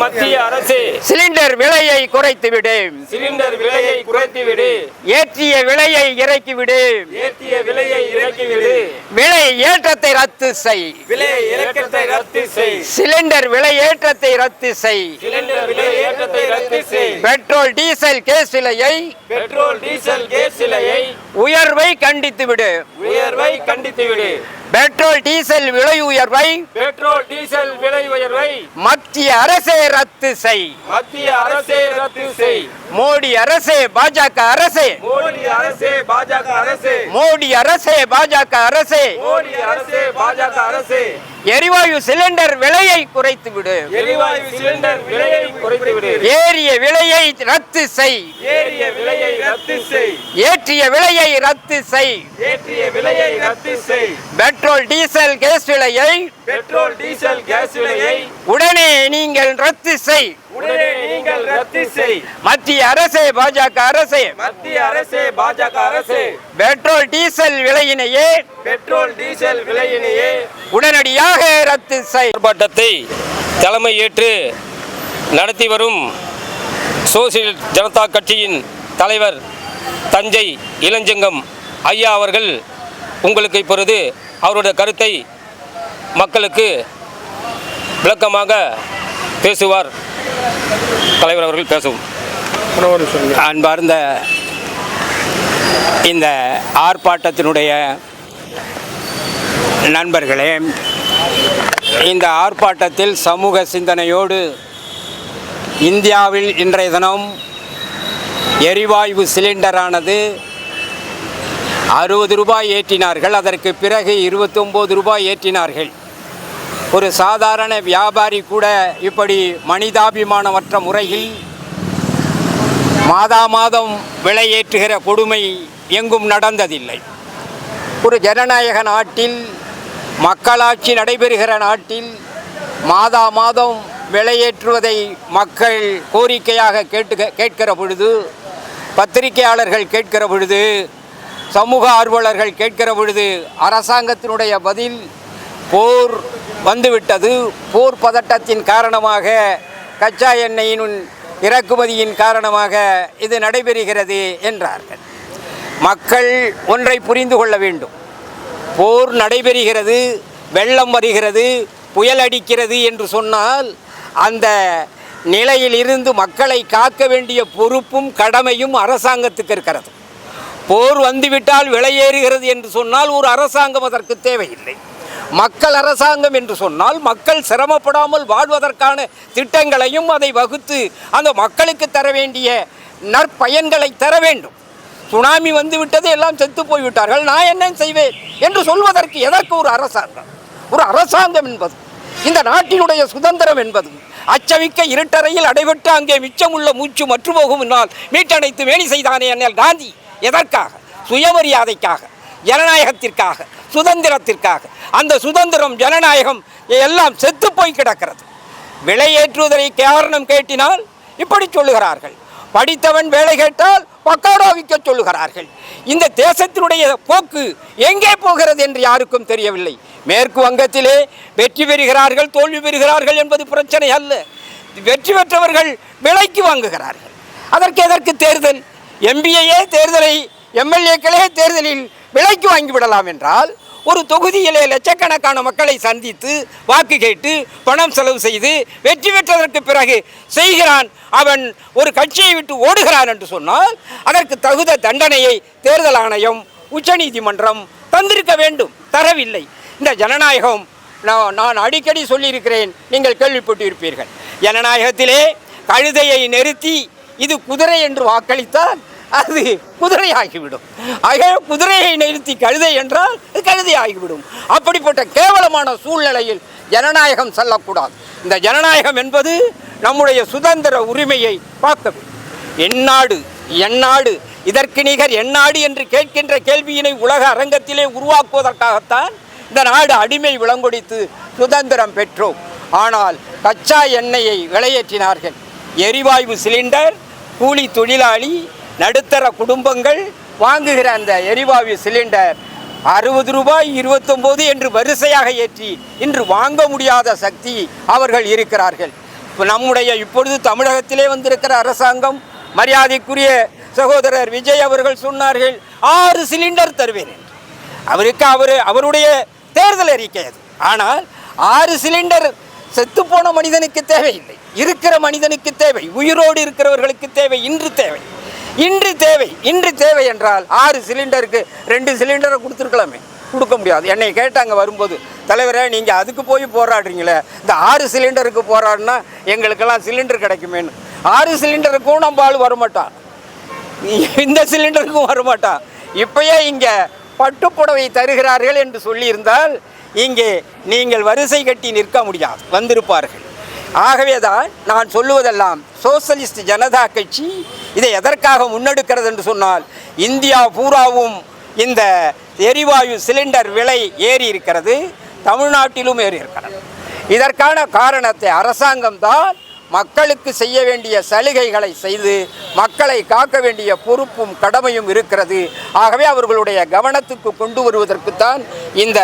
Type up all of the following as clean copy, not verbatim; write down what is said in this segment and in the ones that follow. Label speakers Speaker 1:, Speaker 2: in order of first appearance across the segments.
Speaker 1: மத்திய அரசே
Speaker 2: சிலிண்டர் விலையை குறைத்துவிடு.
Speaker 1: சிலிண்டர் விலையை குறைத்துவிடு.
Speaker 2: ஏற்றிய விலையை இறக்கிவிடு.
Speaker 1: ஏற்றிய விலையை இறக்கிவிடு.
Speaker 2: விலை ஏற்றத்தை ரத்து செய்.
Speaker 1: விலை இறக்கத்தை ரத்து செய்.
Speaker 2: சிலிண்டர் விலை ஏற்றத்தை ரத்து செய்.
Speaker 1: சிலிண்டர் விலை ஏற்றத்தை ரத்து செய்.
Speaker 2: பெட்ரோல் டீசல் கேஸ் விலையை உயர்வை கண்டித்துவிடு.
Speaker 1: உயர்வை கண்டித்துவிடு.
Speaker 2: பெட்ரோல் டீசல் விலை உயர்வை மத்திய அரசே ரத்து செய்.
Speaker 1: மத்திய அரசே ரத்து செய்.
Speaker 2: மோடி அரசே பாஜக அரசே.
Speaker 1: மோடி அரசே பாஜக அரசே.
Speaker 2: மோடி அரசே பாஜக அரசே.
Speaker 1: மோடி அரசே பாஜக அரசே.
Speaker 2: எரிவாயு சிலிண்டர் விலையை குறைத்துவிடு.
Speaker 1: எரிவாயு சிலிண்டர் விலையை குறைத்துவிடு.
Speaker 2: ஏறிய விலையை ரத்து செய்.
Speaker 1: ஏறிய விலையை ரத்து செய்.
Speaker 2: ஏற்றிய விலையை ரத்து செய்.
Speaker 1: ஏற்றிய விலையை ரத்து செய்.
Speaker 2: பெட்ரோல் டீசல் கேஸ் விலையை உடனே நீங்கள் ரத்து செய்.
Speaker 1: உடனே நீங்கள் ரத்து செய்.
Speaker 2: மத்திய அரசே பாஜக அரசே.
Speaker 1: மத்திய அரசே பாஜக அரசே.
Speaker 2: பெட்ரோல் டீசல் விலையினையே உடனடியாக ரத்து செய்.
Speaker 3: ஆர்ப்பாட்டத்தை தலைமை ஏற்று நடத்தி வரும் சோசியல் ஜனதா கட்சியின் தலைவர் தஞ்சை இளஞ்செங்கம் ஐயா அவர்கள் உங்களுக்கு இப்பொழுது அவருடைய கருத்தை மக்களுக்கு விளக்கமாக பேசுவார். தலைவர் அவர்கள் பேசுவோம்.
Speaker 2: அன்பார்ந்த இந்த ஆர்ப்பாட்டத்தினுடைய நண்பர்களே, இந்த ஆர்ப்பாட்டத்தில் சமூக சிந்தனையோடு இந்தியாவில் இன்றைய தினம் எரிவாயு சிலிண்டரானது 60 ரூபாய் ஏற்றினார்கள். அதற்கு பிறகு 29 ரூபாய் ஏற்றினார்கள். ஒரு சாதாரண வியாபாரி கூட இப்படி மனிதாபிமானமற்ற முறையில் மாதம் விலை ஏற்றுகிற கொடுமை எங்கும் நடந்ததில்லை. ஒரு ஜனநாயக நாட்டில், மக்களாட்சி நடைபெறுகிற நாட்டில் மாதம் விலையேற்றுவதை மக்கள் கோரிக்கையாக கேட்கிற பொழுது, பத்திரிகையாளர்கள் கேட்கிற பொழுது, சமூக ஆர்வலர்கள் கேட்கிற பொழுது அரசாங்கத்தினுடைய பதில் போர் வந்துவிட்டது, போர் பதட்டத்தின் காரணமாக, கச்சா எண்ணெயின் இறக்குமதியின் காரணமாக இது நடைபெறுகிறது என்றார்கள். மக்கள் ஒன்றை புரிந்து கொள்ள வேண்டும். போர் நடைபெறுகிறது, வெள்ளம் வருகிறது, புயல் அடிக்கிறது என்று சொன்னால் அந்த நிலையில் இருந்து மக்களை காக்க வேண்டிய பொறுப்பும் கடமையும் அரசாங்கத்துக்கு இருக்கிறது. போர் வந்துவிட்டால் விலையேறுகிறது என்று சொன்னால் ஒரு அரசாங்கம் அதற்கு தேவையில்லை. மக்கள் அரசாங்கம் என்று சொன்னால் மக்கள் சிரமப்படாமல் வாழ்வதற்கான திட்டங்களையும் அதை வகுத்து அந்த மக்களுக்கு தர வேண்டிய நற்பயன்களை தர வேண்டும். சுனாமி வந்துவிட்டது, எல்லாம் செத்து போய்விட்டார்கள், நான் என்ன செய்வேன் என்று சொல்வதற்கு எதற்கு ஒரு அரசாங்கம்? ஒரு அரசாங்கம் என்பது இந்த நாட்டினுடைய சுதந்திரம் என்பது அச்சமிக்க இருட்டறையில் அடைபட்டு அங்கே மிச்சமுள்ள மூச்சு மற்று போகும் முன்னால் மீட்டணைத்து வேணி செய்தானே அண்ணல் காந்தி. எதற்காக? சுயமரியாதைக்காக, ஜனநாயகத்திற்காக, சுதந்திரத்திற்காக. அந்த சுதந்திரம், ஜனநாயகம் எல்லாம் செத்து போய் கிடக்கிறது. விலையேற்றுவதை காரணம் கேட்டினால் இப்படி சொல்லுகிறார்கள். படித்தவன் வேலை கேட்டால் பக்காடா விற்க சொல்லுகிறார்கள். இந்த தேசத்தினுடைய போக்கு எங்கே போகிறது என்று யாருக்கும் தெரியவில்லை. மேற்கு வங்கத்திலே வெற்றி பெறுகிறார்கள், தோல்வி பெறுகிறார்கள் என்பது பிரச்சனை அல்ல. வெற்றி பெற்றவர்கள் விலைக்கு வாங்குகிறார்கள். எதற்கு தேர்தல்? எம்பிஏ தேர்தலை, எம்எல்ஏக்களே தேர்தலில் விலைக்கு வாங்கிவிடலாம் என்றால் ஒரு தொகுதியிலே லட்சக்கணக்கான மக்களை சந்தித்து வாக்கு கேட்டு பணம் செலவு செய்து வெற்றி பெற்றதற்கு பிறகு செய்கிறான், அவன் ஒரு கட்சியை விட்டு ஓடுகிறான் என்று சொன்னால் அதற்கு தகுந்த தண்டனையை தேர்தல் ஆணையம், உச்சநீதிமன்றம் தந்திருக்க வேண்டும். தரவில்லை. இந்த ஜனநாயகம் நான் அடிக்கடி சொல்லியிருக்கிறேன், நீங்கள் கேள்விப்பட்டிருப்பீர்கள். ஜனநாயகத்திலே கழுதையை நிறுத்தி இது குதிரை என்று வாக்களித்தால் அது குதிரை ஆகிவிடும். ஆக குதிரையை நிறுத்தி கழுதை என்றால் கழுதை ஆகிவிடும். அப்படிப்பட்ட கேவலமான சூழ்நிலையில் ஜனநாயகம் செல்லக்கூடாது. இந்த ஜனநாயகம் என்பது நம்முடைய சுதந்திர உரிமையை பார்க்க வேண்டும். எந்நாடு எந்நாடு, இதற்கு நிகர் எந்நாடு என்று கேட்கின்ற கேள்வியினை உலக அரங்கத்திலே உருவாக்குவதற்காகத்தான் இந்த நாடு அடிமை விலங்கொடித்து சுதந்திரம் பெற்றோம். ஆனால் கச்சா எண்ணெயை விலையேற்றினார்கள். எரிவாயு சிலிண்டர், கூலி தொழிலாளி, நடுத்தர குடும்பங்கள் வாங்குகிற அந்த எரிவாயு சிலிண்டர் 60 ரூபாய் 29 என்று வரிசையாக ஏற்றி இன்று வாங்க முடியாத சக்தி அவர்கள் இருக்கிறார்கள். நம்முடைய இப்பொழுது தமிழகத்திலே வந்திருக்கிற அரசாங்கம், மரியாதைக்குரிய சகோதரர் விஜய் அவர்கள் சொன்னார்கள் 6 சிலிண்டர் தருவேன் என்று. அவருடைய தேர்தல் அறிக்கை அது. ஆனால் 6 சிலிண்டர் செத்துப்போன மனிதனுக்கு தேவையில்லை, இருக்கிற மனிதனுக்கு தேவை, உயிரோடு இருக்கிறவர்களுக்கு தேவை, இன்று தேவை என்றால் 6 சிலிண்டருக்கு 2 சிலிண்டரை கொடுத்துருக்கலாமே, கொடுக்க முடியாது. என்னை கேட்டாங்க வரும்போது, தலைவரே நீங்கள் அதுக்கு போய் போராடுறீங்களே, இந்த 6 சிலிண்டருக்கு போராடினா எங்களுக்கெல்லாம் சிலிண்டர் கிடைக்குமேன்னு. 6 சிலிண்டருக்கும் நம்ம ஆள் வரமாட்டான், இந்த சிலிண்டருக்கும் வரமாட்டான். இப்பயே இங்கே பட்டுப்புடவை தருகிறார்கள் என்று சொல்லியிருந்தால் இங்கே நீங்கள் வரிசை கட்டி நிற்க முடியாது, வந்திருப்பார்கள். ஆகவே தான் நான் சொல்லுவதெல்லாம், சோசலிஸ்ட் ஜனதா கட்சி இதை எதற்காக முன்னெடுக்கிறது என்று சொன்னால், இந்தியா பூராவும் இந்த எரிவாயு சிலிண்டர் விலை ஏறி இருக்கிறது, தமிழ்நாட்டிலும் ஏறி இருக்கிறது. இதற்கான காரணத்தை அரசாங்கம்தான் மக்களுக்கு செய்ய வேண்டிய சலுகைகளை செய்து மக்களை காக்க வேண்டிய பொறுப்பும் கடமையும் இருக்கிறது. ஆகவே அவர்களுடைய கவனத்துக்கு கொண்டு வருவதற்குத்தான் இந்த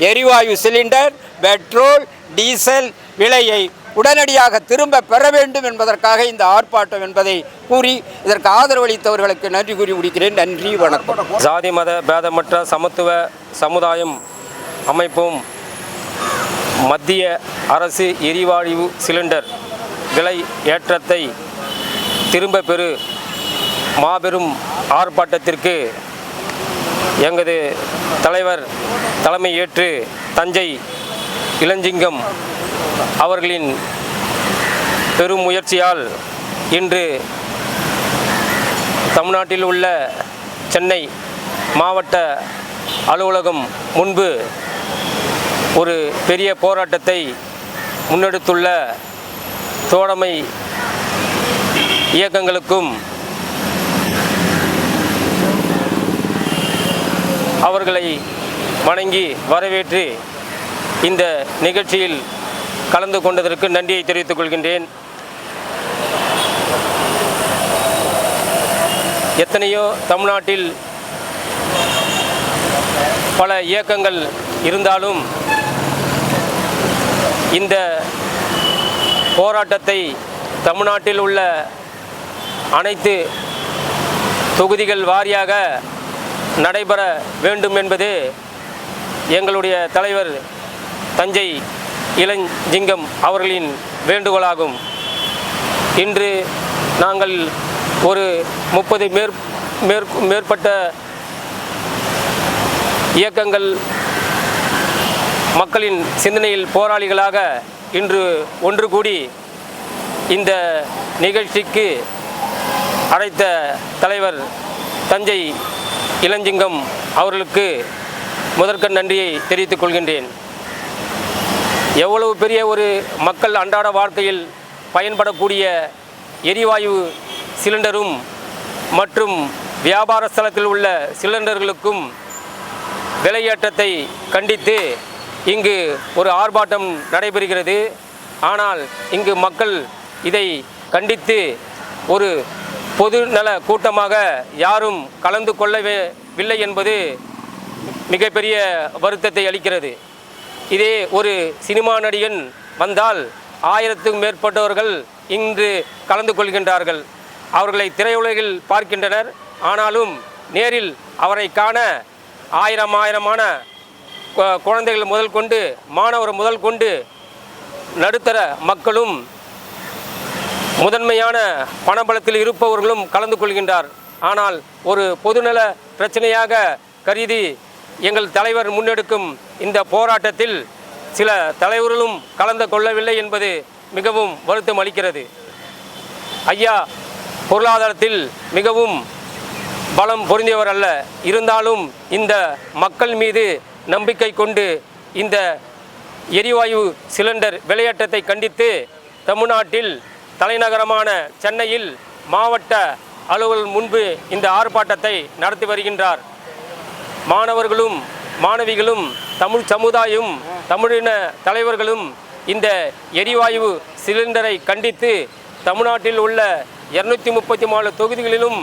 Speaker 2: எரிவாயு சிலிண்டர், பெட்ரோல், டீசல் விலையை உடனடியாக திரும்ப பெற வேண்டும் என்பதற்காக இந்த ஆர்ப்பாட்டம் என்பதை கூறி இதற்கு ஆதரவளித்தவர்களுக்கு நன்றி கூறி முடிக்கிறேன். நன்றி, வணக்கம்.
Speaker 3: ஜாதி மத பேதமற்ற சமத்துவ சமுதாயம் அமைப்பும் மத்திய அரசு எரிவாயு சிலிண்டர் விலை ஏற்றத்தை திரும்ப பெறு மாபெரும் ஆர்ப்பாட்டத்திற்கு எங்களது தலைவர் தலைமை ஏற்று தஞ்சை இளஞ்சிங்கம் அவர்களின் பெரும் முயற்சியால் இன்று தமிழ்நாட்டில் உள்ள சென்னை மாவட்ட அலுவலகம் முன்பு ஒரு பெரிய போராட்டத்தை முன்னெடுத்துள்ள தோழமை இயக்கங்களுக்கும் அவர்களை வணங்கி வரவேற்று இந்த நிகழ்ச்சியில் கலந்து கொண்டதற்கு நன்றியை தெரிவித்துக் கொள்கின்றேன். எத்தனையோ தமிழ்நாட்டில் பல இயக்கங்கள் இருந்தாலும் இந்த போராட்டத்தை தமிழ்நாட்டில் உள்ள அனைத்து தொகுதிகள் வாரியாக நடைபெற வேண்டும் என்பது எங்களுடைய தலைவர் தஞ்சை இளஞ்சிங்கம் அவர்களின் வேண்டுகோளாகும். இன்று நாங்கள் ஒரு 30 மேற்பட்ட இயக்கங்கள் மக்களின் சிந்தனையில் போராளிகளாக இன்று ஒன்று கூடி இந்த நிகழ்ச்சிக்கு அழைத்த தலைவர் தஞ்சை இளஞ்சிங்கம் அவர்களுக்கு முதற்கண் நன்றியை தெரிவித்துக் கொள்கின்றேன். எவ்வளவு பெரிய ஒரு மக்கள் அன்றாட வாழ்க்கையில் பயன்படக்கூடிய எரிவாயு சிலிண்டரும் மற்றும் வியாபார ஸ்தலத்தில் உள்ள சிலிண்டர்களுக்கும் விலையேற்றத்தை கண்டித்து இங்கு ஒரு ஆர்ப்பாட்டம் நடைபெறுகிறது. ஆனால் இங்கு மக்கள் இதை கண்டித்து ஒரு பொது நல கூட்டமாக யாரும் கலந்து கொள்ளவில்லை என்பது மிகப்பெரிய வருத்தத்தை அளிக்கிறது. இதே ஒரு சினிமா நடிகன் வந்தால் 1000க்கும் மேற்பட்டவர்கள் இன்று கலந்து கொள்கின்றார்கள். அவர்களை திரையுலகில் பார்க்கின்றனர். ஆனாலும் நேரில் அவரை காண ஆயிரமான குழந்தைகள் முதல் கொண்டு மாணவர் முதல் கொண்டு நடுத்தர மக்களும் முதன்மையான பணபலத்தில் இருப்பவர்களும் கலந்து கொள்கின்றார். ஆனால் ஒரு பொதுநல பிரச்சனையாக கருதி எங்கள் தலைவர் முன்னெடுக்கும் இந்த போராட்டத்தில் சில தலைவர்களும் கலந்து கொள்ளவில்லை என்பது மிகவும் வருத்தம் அளிக்கிறது. ஐயா பொருளாதாரத்தில் மிகவும் பலம் பொருந்தியவர் அல்ல. இருந்தாலும் இந்த மக்கள் மீது நம்பிக்கை கொண்டு இந்த எரிவாயு சிலிண்டர் விலையேற்றத்தை கண்டித்து தமிழ்நாட்டில் தலைநகரமான சென்னையில் மாவட்ட அலுவலர் முன்பு இந்த ஆர்ப்பாட்டத்தை நடத்தி வருகின்றார். மாணவர்களும் மாணவிகளும் தமிழ் சமுதாயம் தமிழின தலைவர்களும் இந்த எரிவாயு சிலிண்டரை கண்டித்து தமிழ்நாட்டில் உள்ள 234 தொகுதிகளிலும்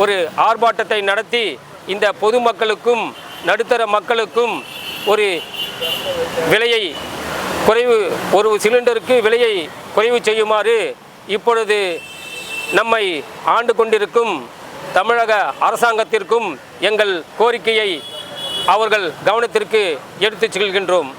Speaker 3: ஒரு ஆர்ப்பாட்டத்தை நடத்தி இந்த பொதுமக்களுக்கும் நடுத்தர மக்களுக்கும் ஒரு விலையை ஒரு சிலிண்டருக்கு விலையை குறைவு செய்யுமாறு இப்பொழுது நம்மை ஆண்டு கொண்டிருக்கும் தமிழக அரசாங்கத்திற்கும் எங்கள் கோரிக்கையை அவர்கள் கவனத்திற்கு எடுத்துச் செல்கின்றோம்.